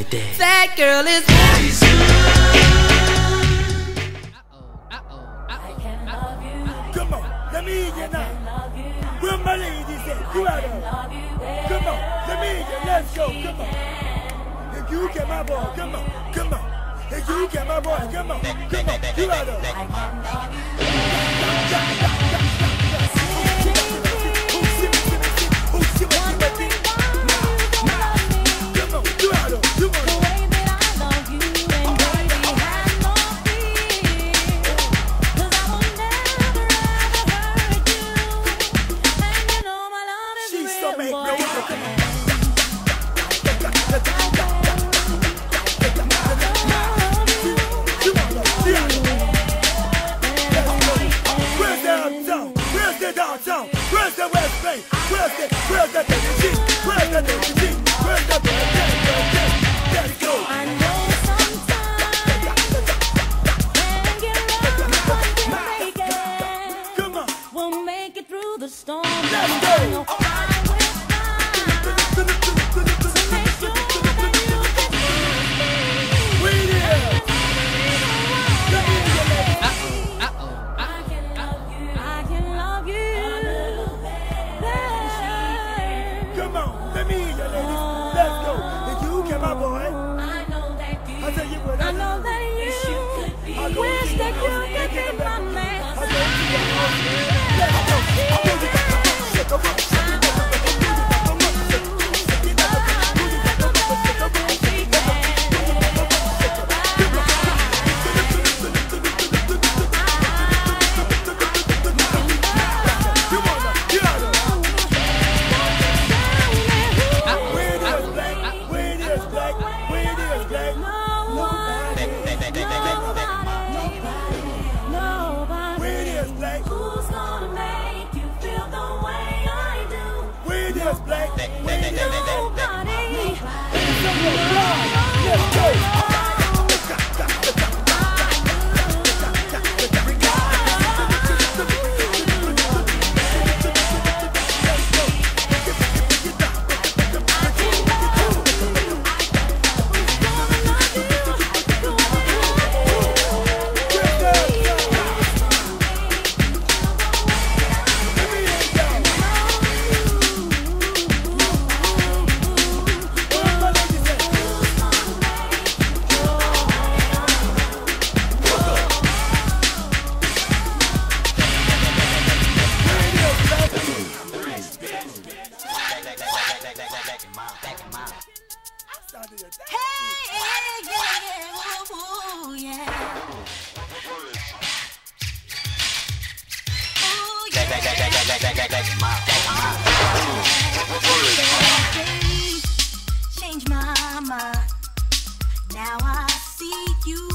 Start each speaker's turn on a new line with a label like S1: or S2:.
S1: day.
S2: That girl is
S3: Come on, let me hear you now. Where my lady said, you out of. Come on, let me hear you. Let's go. Come on. If you get my boy, come on, come on. If you get my boy, come on, come on. You out of. Where's the West Bay? Where's the G? Where's the G? Where's the Let's go.
S4: I know sometimes when you're make it.
S3: Come on.
S4: We'll make it through the storm.
S3: Let's go. Let me hear you, ladies. Let's go. If you get my boy, I know that you. I tell you what, I know that you wish that you could be my man. Let's go.
S4: Who's gonna make you feel the way I do?
S3: Weird black.
S4: Nobody.
S3: Let's go.
S4: Change my mind. Now I see you